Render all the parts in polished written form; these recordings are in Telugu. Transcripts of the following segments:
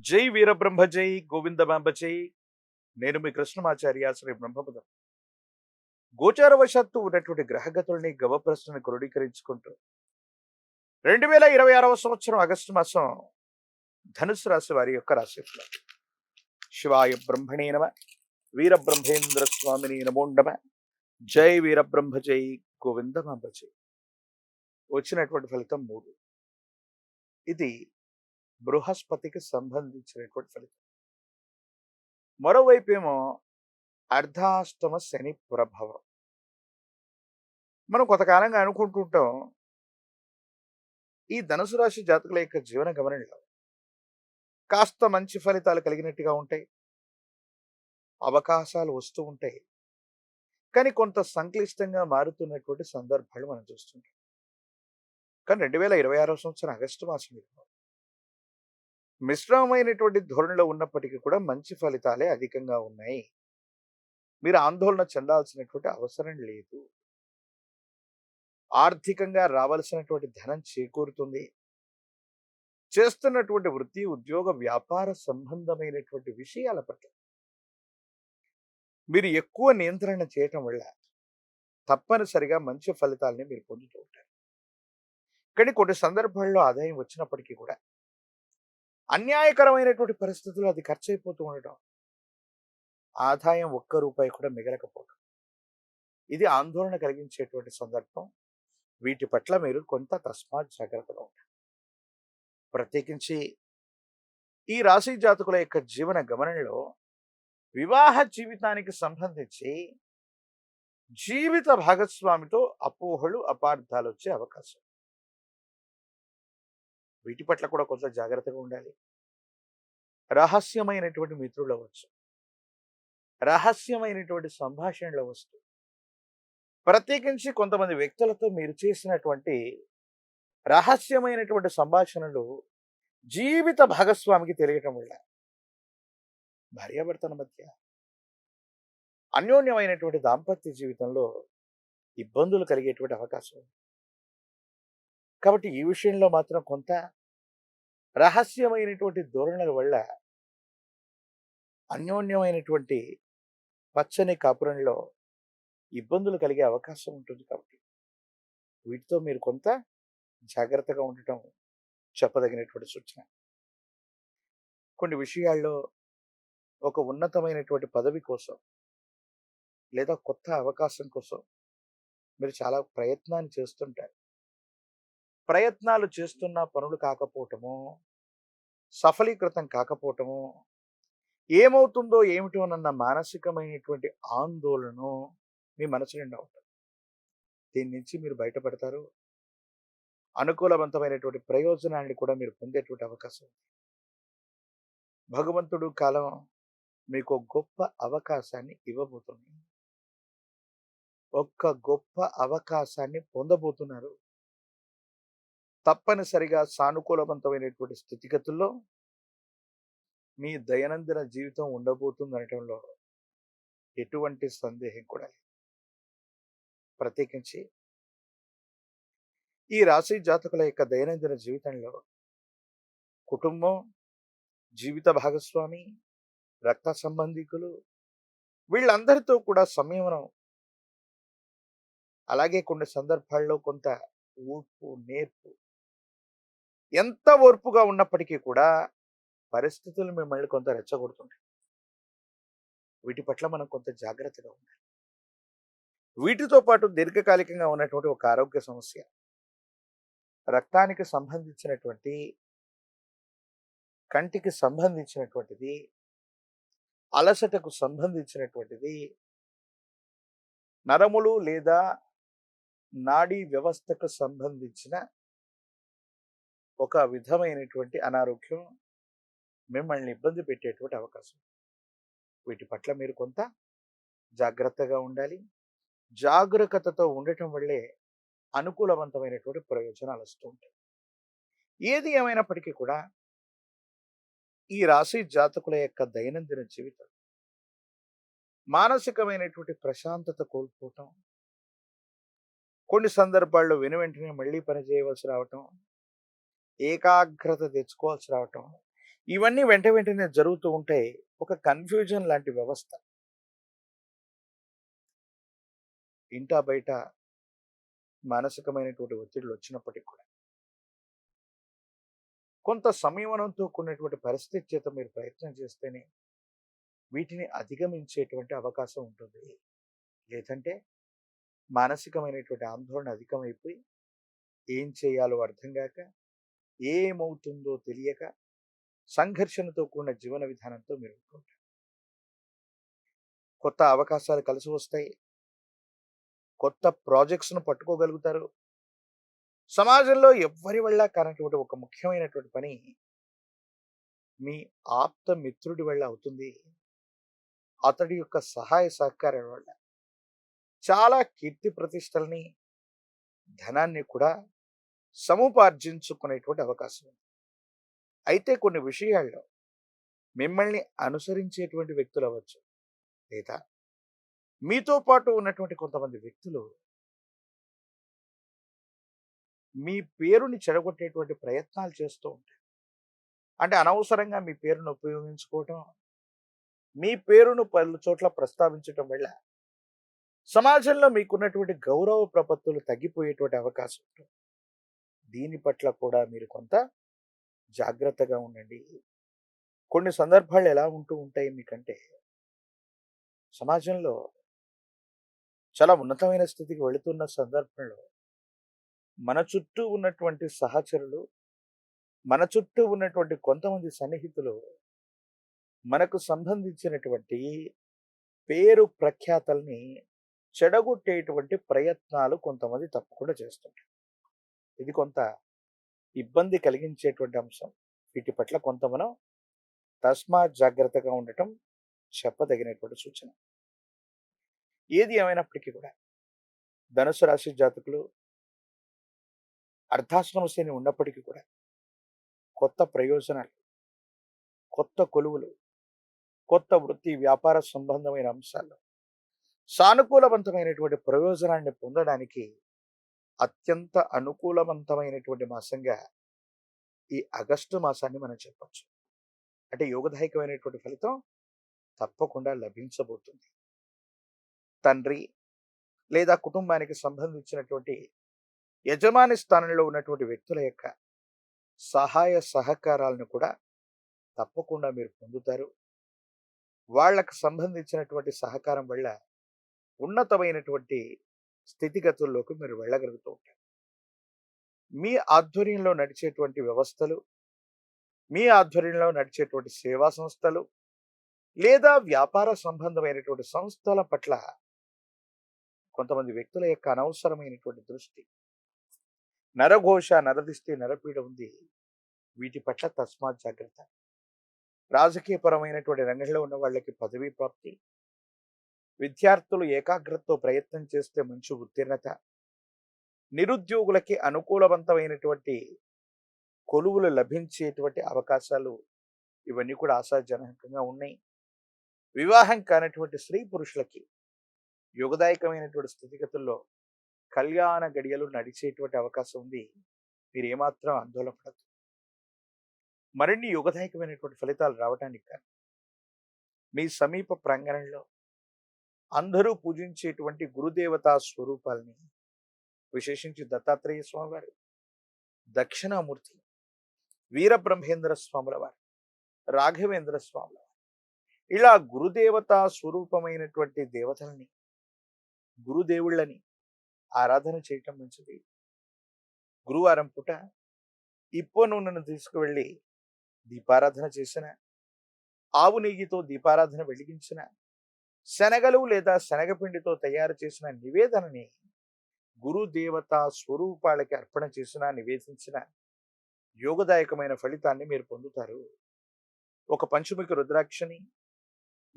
జై వీరబ్రహ్మ జై గోవిందమాంబ జై. నేను మీ కృష్ణమాచార్య శ్రీ బ్రహ్మపదం. గోచారవశాత్తు ఉన్నటువంటి గ్రహగతుల్ని గవప్రశ్నని క్రోడీకరించుకుంటూ 2026వ సంవత్సరం ఆగస్టు మాసం ధనుసు రాశి వారి యొక్క రాశిఫలం. శివాయ బ్రహ్మణే నమ. వీరబ్రహ్మేంద్ర స్వామిని నమో నమ. జై వీరబ్రహ్మ జై గోవిందమాంబ జై. వచ్చినటువంటి ఫలితం 3. ఇది బృహస్పతికి సంబంధించినటువంటి ఫలితం. మరోవైపు ఏమో అర్ధాష్టమ శని ప్రభావం. మనం కొంతకాలంగా అనుకుంటుంటాం ఈ ధనుసు రాశి జాతకుల యొక్క జీవన గమనంలో కాస్త మంచి ఫలితాలు కలిగినట్టుగా ఉంటాయి, అవకాశాలు వస్తూ ఉంటాయి. కానీ కొంత సంక్లిష్టంగా మారుతున్నటువంటి సందర్భాలు మనం చూస్తుంటాం. కానీ 2026వ సంవత్సరం ఆగస్టు మాసంలో మిశ్రమమైనటువంటి ధోరణిలో ఉన్నప్పటికీ కూడా మంచి ఫలితాలే అధికంగా ఉన్నాయి. మీరు ఆందోళన చెందాల్సినటువంటి అవసరం లేదు. ఆర్థికంగా రావాల్సినటువంటి ధనం చేకూరుతుంది. చేస్తున్నటువంటి వృత్తి, ఉద్యోగ, వ్యాపార సంబంధమైనటువంటి విషయాల పట్ల మీరు ఎక్కువ నియంత్రణ చేయటం వల్ల తప్పనిసరిగా మంచి ఫలితాలని మీరు పొందుతూ ఉంటారు. కానీ కొన్ని సందర్భాల్లో ఆదాయం వచ్చినప్పటికీ కూడా అన్యాయకరమైనటువంటి పరిస్థితుల్లో అది ఖర్చు అయిపోతూ ఉండటం, ఆదాయం ఒక్క రూపాయి కూడా మిగలకపోవడం, ఇది ఆందోళన కలిగించేటువంటి సందర్భం. వీటి పట్ల మీరు కొంత తస్మాత్ జాగ్రత్తగా ఉంటారు. ప్రత్యేకించి ఈ రాశి జాతకుల యొక్క జీవన గమనంలో వివాహ జీవితానికి సంబంధించి జీవిత భాగస్వామితో అపోహలు, అపార్థాలు వచ్చే అవకాశం. వీటి పట్ల కూడా కొంత జాగ్రత్తగా ఉండాలి. రహస్యమైనటువంటి మిత్రులు అవ్వచ్చు, రహస్యమైనటువంటి సంభాషణలు అవ్వచ్చు. ప్రత్యేకించి కొంతమంది వ్యక్తులతో మీరు చేసినటువంటి రహస్యమైనటువంటి సంభాషణలు జీవిత భాగస్వామికి తెలియటం వల్ల భార్యాభర్తల మధ్య అన్యోన్యమైనటువంటి దాంపత్య జీవితంలో ఇబ్బందులు కలిగేటువంటి అవకాశం ఉంది. కాబట్టి ఈ విషయంలో మాత్రం కొంత రహస్యమైనటువంటి ధోరణుల వల్ల అన్యోన్యమైనటువంటి పచ్చని కాపురంలో ఇబ్బందులు కలిగే అవకాశం ఉంటుంది. కాబట్టి వీటితో మీరు కొంత జాగ్రత్తగా ఉండటం చెప్పదగినటువంటి సూచన. కొన్ని విషయాల్లో ఒక ఉన్నతమైనటువంటి పదవి కోసం లేదా కొత్త అవకాశం కోసం మీరు చాలా ప్రయత్నాన్ని చేస్తుంటారు. ప్రయత్నాలు చేస్తున్న పనులు కాకపోవటము, సఫలీకృతం కాకపోవటము, ఏమవుతుందో ఏమిటోనన్న మానసికమైనటువంటి ఆందోళన మీ మనసు నిండా ఉంటుంది. దీని నుంచి మీరు బయటపడతారు. అనుకూలవంతమైనటువంటి ప్రయోజనాన్ని కూడా మీరు పొందేటువంటి అవకాశం ఉంది. భగవంతుడు కాలం మీకు గొప్ప అవకాశాన్ని ఇవ్వబోతుంది. ఒక్క గొప్ప అవకాశాన్ని పొందబోతున్నారు. తప్పనిసరిగా సానుకూలవంతమైనటువంటి స్థితిగతుల్లో మీ దైనందిన జీవితం ఉండబోతుంది అనటంలో ఎటువంటి సందేహం కూడా లేదు. ప్రత్యేకించి ఈ రాశి జాతకుల యొక్క దైనందిన జీవితంలో కుటుంబం, జీవిత భాగస్వామి, రక్త సంబంధికులు వీళ్ళందరితో కూడా సంయమనం, అలాగే కొన్ని సందర్భాల్లో కొంత ఓర్పు, నేర్పు. ఎంత ఓర్పుగా ఉన్నప్పటికీ కూడా పరిస్థితులు మిమ్మల్ని కొంత రెచ్చగొడుతుంటాయి. వీటి పట్ల మనం కొంత జాగ్రత్తగా ఉండాలి. వీటితో పాటు దీర్ఘకాలికంగా ఉన్నటువంటి ఒక ఆరోగ్య సమస్య, రక్తానికి సంబంధించినటువంటి, కంటికి సంబంధించినటువంటిది, అలసటకు సంబంధించినటువంటిది, నరములు లేదా నాడీ వ్యవస్థకు సంబంధించిన ఒక విధమైనటువంటి అనారోగ్యం మిమ్మల్ని ఇబ్బంది పెట్టేటువంటి అవకాశం. వీటి పట్ల మీరు కొంత జాగ్రత్తగా ఉండాలి. జాగరూకతతో ఉండటం వల్లే అనుకూలవంతమైనటువంటి ప్రయోజనాలు వస్తూ ఉంటాయి. ఏది ఏమైనప్పటికీ కూడా ఈ రాశి జాతకుల యొక్క దైనందిన జీవితం మానసికమైనటువంటి ప్రశాంతత కోల్పోవటం, కొన్ని సందర్భాల్లో వెనువెంటనే మళ్ళీ పని చేయవలసి రావటం, ఏకాగ్రత తెచ్చుకోవాల్సి రావటం, ఇవన్నీ వెంటనే జరుగుతూ ఉంటే ఒక కన్‌ఫ్యూజన్ లాంటి వ్యవస్థ. ఇంటా బయట మానసికమైనటువంటి ఒత్తిడులొచ్చినప్పటికి కూడా, కొంత సంయమనంతో కూడినటువంటి పరిస్థితి చేత మీరు ప్రయత్నం చేస్తేనే వీటిని అధిగమించేటువంటి అవకాశం ఉంటుంది. లేదంటే మానసికమైనటువంటి ఆందోళన అధికమైపోయి ఏం చేయాలో అర్థం గాక, ఏమవుతుందో తెలియక సంఘర్షణతో కూడిన జీవన విధానంతో మీరు ఉంటుంటారు. కొత్త అవకాశాలు కలిసి వస్తాయి. కొత్త ప్రాజెక్ట్స్‌ను పట్టుకోగలుగుతారు. సమాజంలో ఎవ్వరి వల్ల కానటువంటి ఒక ముఖ్యమైనటువంటి పని మీ ఆప్త మిత్రుడి వల్ల అవుతుంది. అతడి యొక్క సహాయ సహకారాల వల్ల చాలా కీర్తి ప్రతిష్టలని, ధనాన్ని కూడా సముపార్జించుకునేటువంటి అవకాశం ఉంది. అయితే కొన్ని విషయాల్లో మిమ్మల్ని అనుసరించేటువంటి వ్యక్తులవ్వచ్చు. లేదా మీతో పాటు ఉన్నటువంటి కొంతమంది వ్యక్తులు మీ పేరుని చెడగొట్టేటువంటి ప్రయత్నాలు చేస్తూ ఉంటారు. అంటే అనవసరంగా మీ పేరును ఉపయోగించుకోవటం, మీ పేరును పలు చోట్ల ప్రస్తావించటం వల్ల సమాజంలో మీకున్నటువంటి గౌరవ ప్రపత్తులు తగ్గిపోయేటువంటి అవకాశం ఉంటుంది. దీని పట్ల కూడా మీరు కొంత జాగ్రత్తగా ఉండండి. కొన్ని సందర్భాలు ఎలా ఉంటూ ఉంటాయి మీకంటే, సమాజంలో చాలా ఉన్నతమైన స్థితికి వెళుతున్న సందర్భంలో మన చుట్టూ ఉన్నటువంటి సహచరులు, మన చుట్టూ ఉన్నటువంటి కొంతమంది సన్నిహితులు మనకు సంబంధించినటువంటి పేరు ప్రఖ్యాతల్ని చెడగొట్టేటువంటి ప్రయత్నాలు కొంతమంది తప్పకుండా చేస్తుంటారు. ఇది కొంత ఇబ్బంది కలిగించేటువంటి అంశం. వీటి పట్ల కొంత మనం తస్మాత్ జాగ్రత్తగా ఉండటం చెప్పదగినటువంటి సూచన. ఏది ఏమైనప్పటికీ కూడా ధనుసు రాశి జాతకులు అర్ధాశ్రమ శని ఉన్నప్పటికీ కూడా కొత్త ప్రయోజనాలు, కొత్త కొలువులు, కొత్త వృత్తి వ్యాపార సంబంధమైన అంశాలు సానుకూలవంతమైనటువంటి ప్రయోజనాన్ని పొందడానికి అత్యంత అనుకూలవంతమైనటువంటి మాసంగా ఈ ఆగస్టు మాసాన్ని మనం చెప్పొచ్చు. అంటే యోగదాయకమైనటువంటి ఫలితం తప్పకుండా లభించబోతుంది. తండ్రి లేదా కుటుంబానికి సంబంధించినటువంటి యజమాని స్థానంలో ఉన్నటువంటి వ్యక్తుల యొక్క సహాయ సహకారాలను కూడా తప్పకుండా మీరు పొందుతారు. వాళ్ళకు సంబంధించినటువంటి సహకారం వల్ల ఉన్నతమైనటువంటి స్థితిగతుల్లోకి మీరు వెళ్ళగలుగుతూ ఉంటారు. మీ ఆధ్వర్యంలో నడిచేటువంటి వ్యవస్థలు, మీ ఆధ్వర్యంలో నడిచేటువంటి సేవా సంస్థలు లేదా వ్యాపార సంబంధమైనటువంటి సంస్థల పట్ల కొంతమంది వ్యక్తుల యొక్క అనవసరమైనటువంటి దృష్టి, నరఘోష, నరదిష్టి, నరపీడ ఉంది. వీటి పట్ల తస్మాత్ జాగ్రత్త. రాజకీయపరమైనటువంటి రంగంలో ఉన్న వాళ్ళకి పదవీ ప్రాప్తి, విద్యార్థులు ఏకాగ్రతతో ప్రయత్నం చేస్తే మంచి ఉత్తీర్ణత, నిరుద్యోగులకి అనుకూలవంతమైనటువంటి కొలువులు లభించేటువంటి అవకాశాలు ఇవన్నీ కూడా ఆశాజనకంగా ఉన్నాయి. వివాహం కానటువంటి స్త్రీ పురుషులకి యోగదాయకమైనటువంటి స్థితిగతుల్లో కళ్యాణ గడియలు నడిచేటువంటి అవకాశం ఉంది. మీరు ఏమాత్రం ఆందోళన పడద్దు. మరిన్ని యోగదాయకమైనటువంటి ఫలితాలు రావడానికి కానీ మీ సమీప ప్రాంగణంలో అందరూ పూజించేటువంటి గురుదేవతా స్వరూపాలని, విశేషించి దత్తాత్రేయ స్వామి వారు, దక్షిణామూర్తి, వీరబ్రహ్మేంద్ర స్వాముల వారు, రాఘవేంద్ర స్వాముల వారు, ఇలా గురుదేవతా స్వరూపమైనటువంటి దేవతలని, గురుదేవుళ్ళని ఆరాధన చేయటం మంచిది. గురువారం పూట ఇప్ప నూనెను తీసుకువెళ్ళి దీపారాధన చేసిన, ఆవు నెయ్యితో దీపారాధన వెలిగించిన, శనగలు లేదా శనగపిండితో తయారు చేసిన నివేదనని గురుదేవతా స్వరూపాలకి అర్పణ చేసిన, నివేదించిన యోగదాయకమైన ఫలితాన్ని మీరు పొందుతారు. ఒక పంచముఖి రుద్రాక్షని,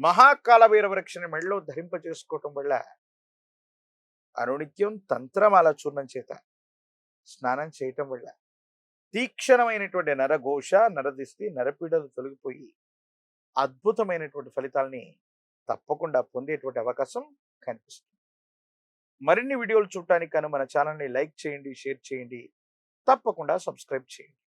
మహాకాలభైరవ వృక్షని మెడలో ధరింప చేసుకోవటం వల్ల అనునిత్యం తంత్రమాల చూర్ణం చేత స్నానం చేయటం వల్ల తీక్షణమైనటువంటి నరఘోష, నరదిష్టి, నరపీడలు తొలగిపోయి అద్భుతమైనటువంటి ఫలితాలని తప్పకుండా పొందేటువంటి అవకాశం కనిపిస్తుంది. మరిన్ని వీడియోలు చూడటానికి గాను మన ఛానల్ని లైక్ చేయండి, షేర్ చేయండి, తప్పకుండా సబ్స్క్రైబ్ చేయండి.